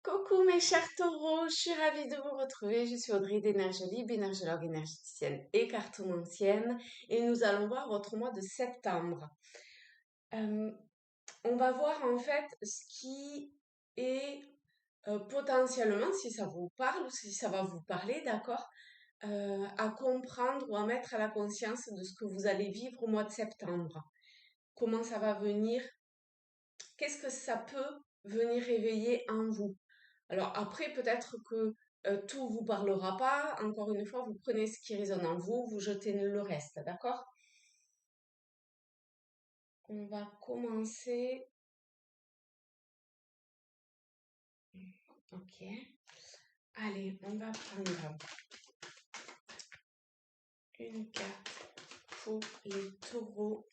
Coucou mes chers taureaux, je suis ravie de vous retrouver. Je suis Audrey d'Énergie Libre, énergologue énergéticienne et cartomancienne, et nous allons voir votre mois de septembre. Euh, on va voir en fait ce qui est potentiellement, si ça vous parle ou si ça va vous parler, d'accord, à comprendre ou à mettre à la conscience de ce que vous allez vivre au mois de septembre. Comment ça va venir? Qu'est-ce que ça peut venir réveiller en vous? Alors après, peut-être que tout vous parlera pas. Encore une fois, vous prenez ce qui résonne en vous, vous jetez le reste, d'accord? On va commencer. Ok. Allez, on va prendre une carte pour les taureaux.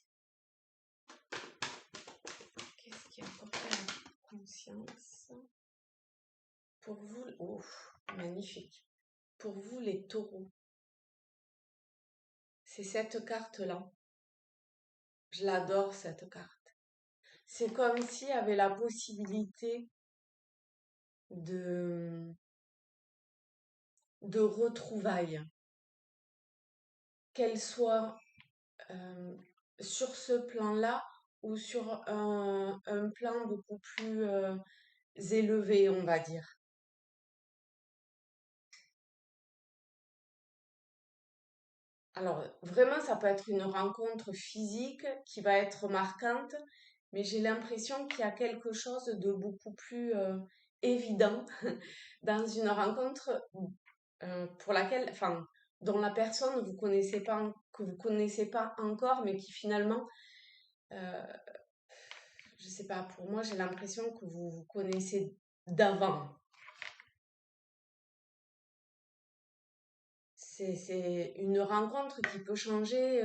Qu'est-ce qui apporte la conscience? Pour vous, oh, magnifique. Pour vous, les taureaux, c'est cette carte-là. Je l'adore, cette carte. C'est comme s'il y avait la possibilité de, de retrouvailles, qu'elles soient sur ce plan-là ou sur un plan beaucoup plus élevé, on va dire. Alors, vraiment, ça peut être une rencontre physique qui va être marquante, mais j'ai l'impression qu'il y a quelque chose de beaucoup plus évident dans une rencontre pour laquelle, enfin, dont la personne vous connaissez pas, que vous connaissez pas encore, mais qui finalement, euh, je sais pas, pour moi, j'ai l'impression que vous vous connaissez d'avant. C'est une rencontre qui peut changer.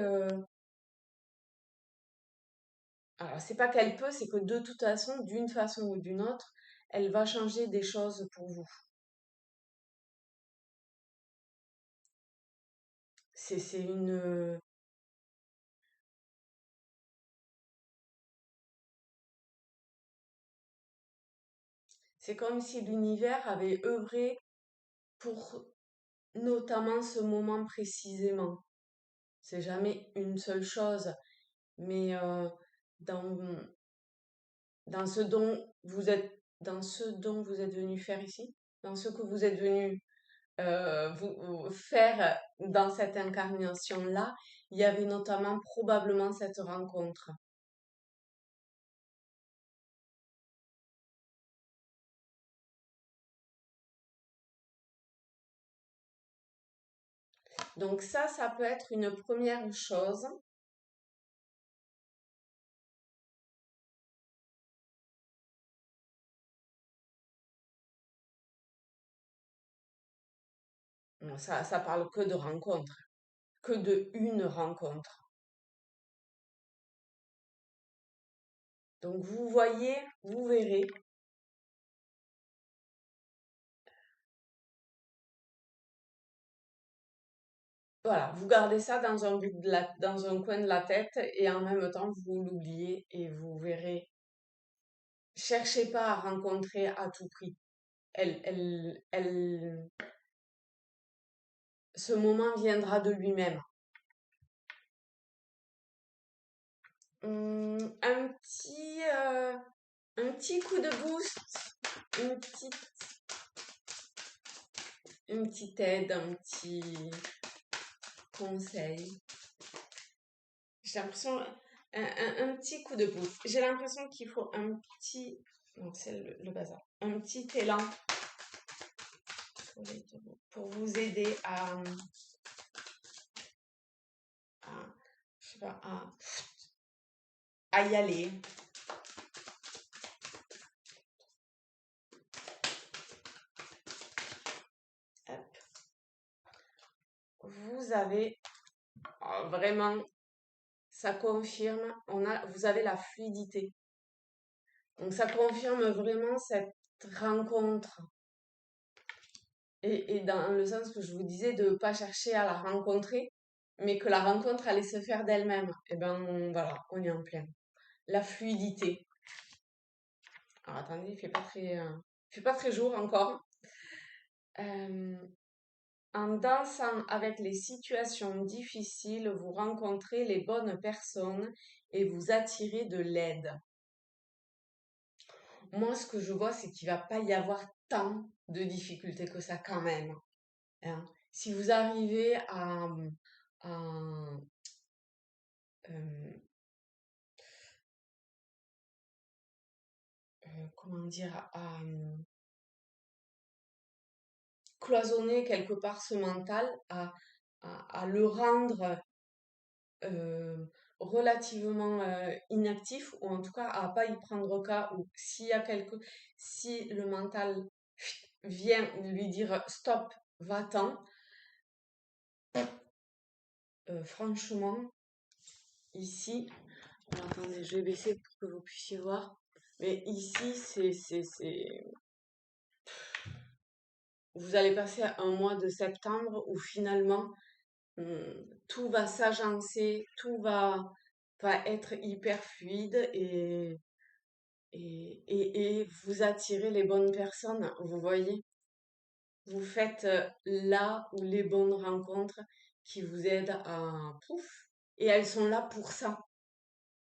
Alors, c'est pas qu'elle peut, c'est que de toute façon, d'une façon ou d'une autre, elle va changer des choses pour vous. C'est une. C'est comme si l'univers avait œuvré pour notamment ce moment précisément. C'est jamais une seule chose, mais dans, dans ce dont dans ce dont vous êtes venu faire ici, dans ce que vous êtes venu vous faire dans cette incarnation-là, il y avait notamment probablement cette rencontre. Donc ça peut être une première chose. Ça parle que de rencontre, que de une rencontre. Donc vous voyez, vous verrez. Voilà, vous gardez ça dans un dans un coin de la tête et en même temps vous l'oubliez et vous verrez. Cherchez pas à rencontrer à tout prix. Elle, ce moment viendra de lui-même. Un petit coup de boost, une petite, une petite aide, un petit conseil. J'ai l'impression, un petit coup de boost. J'ai l'impression qu'il faut un petit, non, c'est le bazar, un petit élan pour vous aider à je sais pas, à y aller. Hop. Vous avez vraiment, ça confirme, vous avez la fluidité. Donc ça confirme vraiment cette rencontre. Et dans le sens que je vous disais de ne pas chercher à la rencontrer, mais que la rencontre allait se faire d'elle-même. Et ben voilà, on est en plein. La fluidité. Alors attendez, il fait pas très. Il fait pas très jour encore. Euh, En dansant avec les situations difficiles, vous rencontrez les bonnes personnes et vous attirez de l'aide. Moi, ce que je vois, c'est qu'il va pas y avoir tant de difficultés que ça quand même, hein. Si vous arrivez à, euh, comment dire, cloisonner quelque part ce mental, à le rendre euh, relativement inactif, ou en tout cas à pas y prendre cas, ou si le mental vient lui dire stop, va-t'en, franchement, ici, alors, attendez, je vais baisser pour que vous puissiez voir, mais ici, vous allez passer un mois de septembre où finalement, tout va s'agencer, va être hyper fluide et vous attirez les bonnes personnes, vous voyez. Vous faites là où les bonnes rencontres qui vous aident à pouf, et elles sont là pour ça.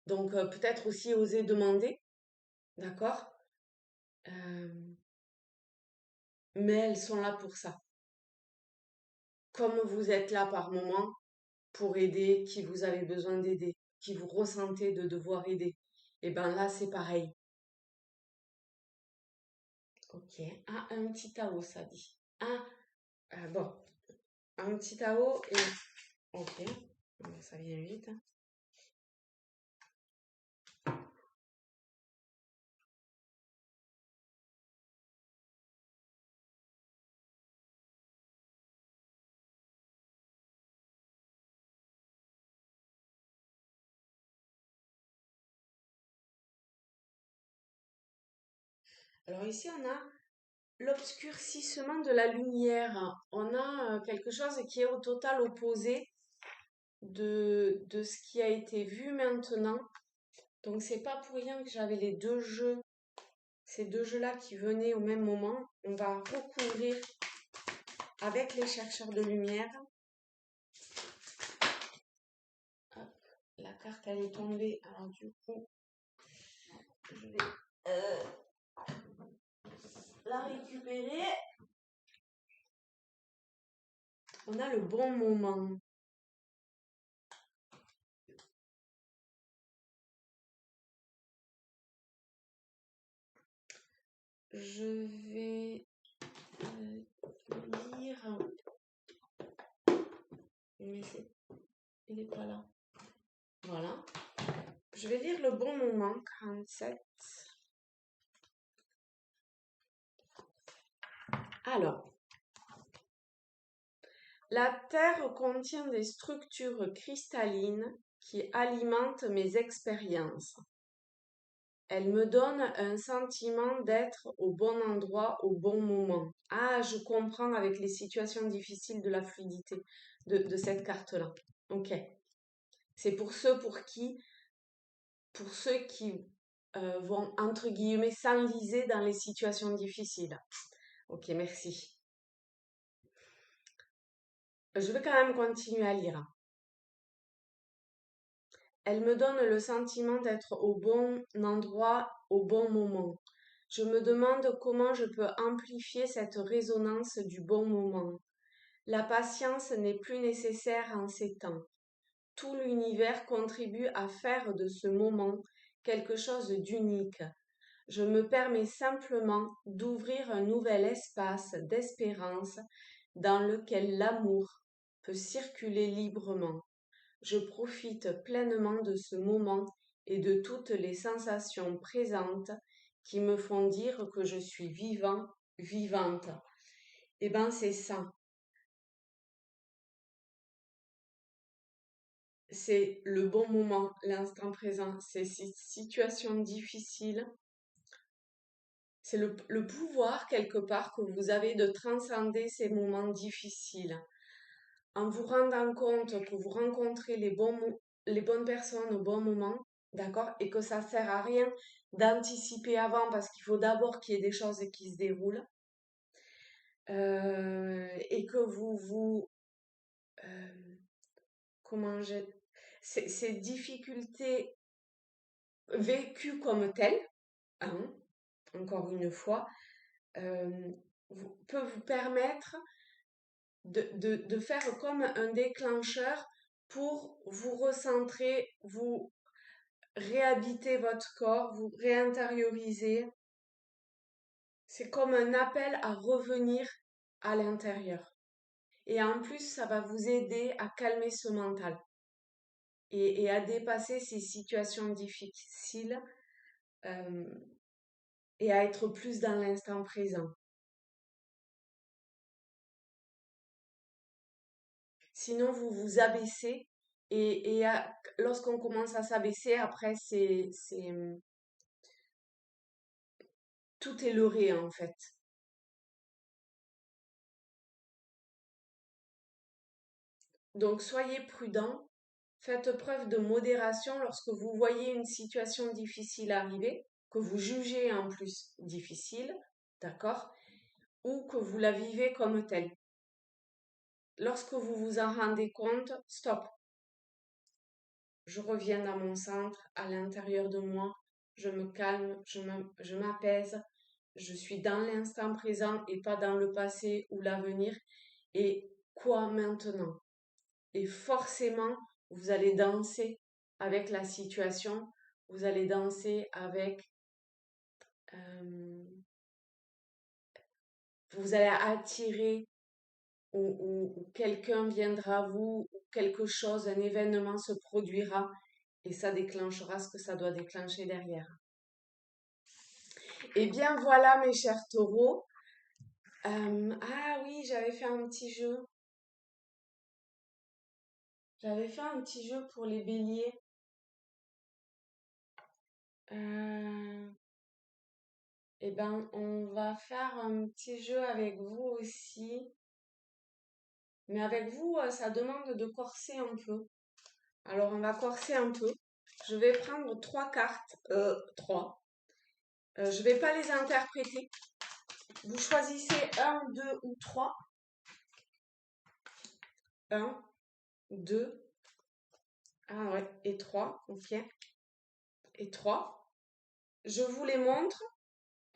Donc peut-être aussi oser demander, d'accord? Euh, mais elles sont là pour ça. Comme vous êtes là par moment pour aider qui vous avez besoin d'aider, qui vous ressentez de devoir aider. Et ben là, c'est pareil. Ok. Ah, un petit Tao, ça dit. Ah, bon. Un petit Tao et... Ok. Ça vient vite. Alors ici, on a l'obscurcissement de la lumière. On a quelque chose qui est au total opposé de ce qui a été vu maintenant. Donc c'est pas pour rien que j'avais les deux jeux, ces deux jeux-là qui venaient au même moment. On va recouvrir avec les chercheurs de lumière. Hop, la carte elle est tombée. Alors du coup, je vais la récupérer. On a le bon moment. Je vais lire, mais il n'est pas là. Voilà. Je vais lire le bon moment, 47. Alors, la Terre contient des structures cristallines qui alimentent mes expériences. Elle me donne un sentiment d'être au bon endroit au bon moment. Ah, je comprends avec les situations difficiles de la fluidité de cette carte-là. Ok. C'est pour ceux qui vont, entre guillemets, s'enliser dans les situations difficiles. Ok, merci. Je vais quand même continuer à lire. Elle me donne le sentiment d'être au bon endroit au bon moment. Je me demande comment je peux amplifier cette résonance du bon moment. La patience n'est plus nécessaire en ces temps. Tout l'univers contribue à faire de ce moment quelque chose d'unique. Je me permets simplement d'ouvrir un nouvel espace d'espérance dans lequel l'amour peut circuler librement. Je profite pleinement de ce moment et de toutes les sensations présentes qui me font dire que je suis vivant, vivante. Eh ben, c'est ça. C'est le bon moment, l'instant présent. C'est ces situations difficiles. C'est le pouvoir, quelque part, que vous avez de transcender ces moments difficiles. En vous rendant compte que vous rencontrez les bonnes personnes au bon moment, d'accord, et que ça sert à rien d'anticiper avant parce qu'il faut d'abord qu'il y ait des choses qui se déroulent et que euh, comment ces difficultés vécues comme telles, hein, encore une fois, euh, peut vous permettre de faire comme un déclencheur pour vous recentrer, vous réhabiter votre corps, vous réintérioriser. C'est comme un appel à revenir à l'intérieur. Et en plus, ça va vous aider à calmer ce mental et à dépasser ces situations difficiles euh, et à être plus dans l'instant présent. Sinon, vous vous abaissez lorsqu'on commence à s'abaisser, après, tout est leurré en fait. Donc, soyez prudent, faites preuve de modération lorsque vous voyez une situation difficile arriver, que vous jugez en plus difficile, d'accord, ou que vous la vivez comme telle. Lorsque vous vous en rendez compte, stop, je reviens dans mon centre, à l'intérieur de moi, je me calme, je m'apaise, je suis dans l'instant présent et pas dans le passé ou l'avenir. Et quoi maintenant? Et forcément, vous allez danser avec la situation, vous allez danser avec, euh, vous allez attirer ou quelqu'un viendra à vous, ou quelque chose, un événement se produira et ça déclenchera ce que ça doit déclencher derrière. Eh bien voilà mes chers taureaux. Ah oui, j'avais fait un petit jeu. J'avais fait un petit jeu pour les béliers. Euh, eh ben, on va faire un petit jeu avec vous aussi. Mais avec vous, ça demande de corser un peu. Alors, on va corser un peu. Je vais prendre trois cartes. Trois. Je vais pas les interpréter. Vous choisissez un, deux ou trois. Un, deux. Ah ouais, et trois. Ok. Et trois. Je vous les montre.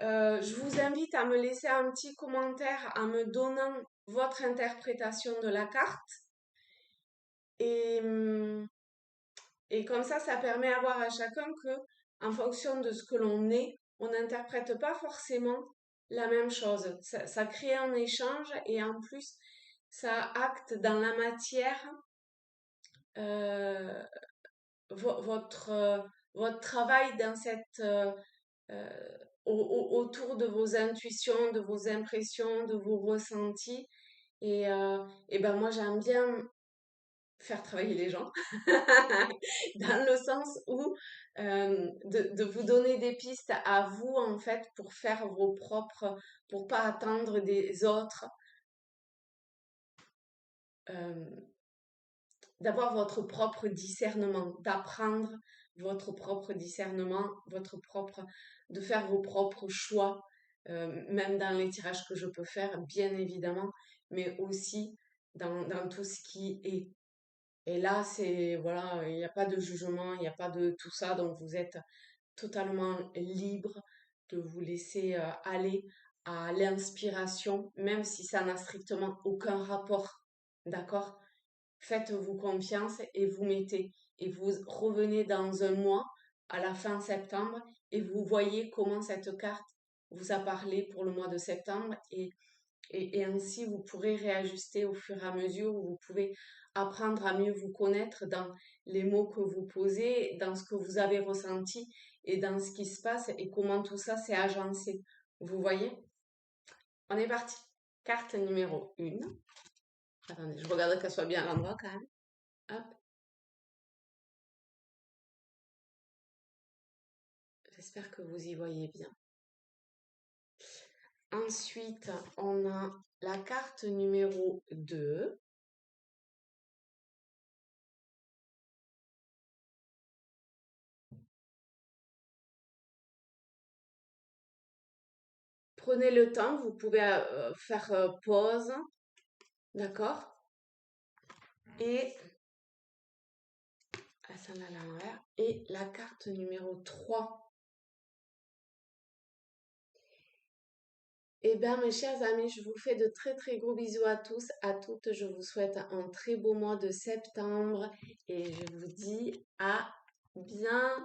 Je vous invite à me laisser un petit commentaire en me donnant votre interprétation de la carte. Et, et comme ça permet à voir à chacun que, en fonction de ce que l'on est, on n'interprète pas forcément la même chose. Ça crée un échange et en plus, ça acte dans la matière euh, votre, votre travail dans euh, autour de vos intuitions, de vos impressions, de vos ressentis. Et ben moi, j'aime bien faire travailler les gens, dans le sens où de vous donner des pistes à vous, en fait, pour faire vos propres, pour pas attendre des autres, euh, d'avoir votre propre discernement, d'apprendre votre propre discernement, de faire vos propres choix, même dans les tirages que je peux faire, bien évidemment, mais aussi dans tout ce qui est. Et là, c'est, voilà, il n'y a pas de jugement, il n'y a pas de tout ça, donc vous êtes totalement libre de vous laisser aller à l'inspiration, même si ça n'a strictement aucun rapport, d'accord? Faites-vous confiance et vous mettez, et vous revenez dans un mois, à la fin septembre, et vous voyez comment cette carte vous a parlé pour le mois de septembre, et ainsi, vous pourrez réajuster au fur et à mesure où vous pouvez apprendre à mieux vous connaître dans les mots que vous posez, dans ce que vous avez ressenti et dans ce qui se passe et comment tout ça s'est agencé. Vous voyez? On est parti. Carte numéro 1. Attendez, je regarde qu'elle soit bien à l'endroit quand même. Hop. J'espère que vous y voyez bien. Ensuite, on a la carte numéro 2. Prenez le temps, vous pouvez faire pause, d'accord? Et ça à l'envers. Et la carte numéro 3. Eh bien, mes chers amis, je vous fais de très très gros bisous à tous, à toutes. Je vous souhaite un très beau mois de septembre et je vous dis à bientôt.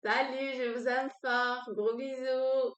Salut, je vous aime fort. Gros bisous.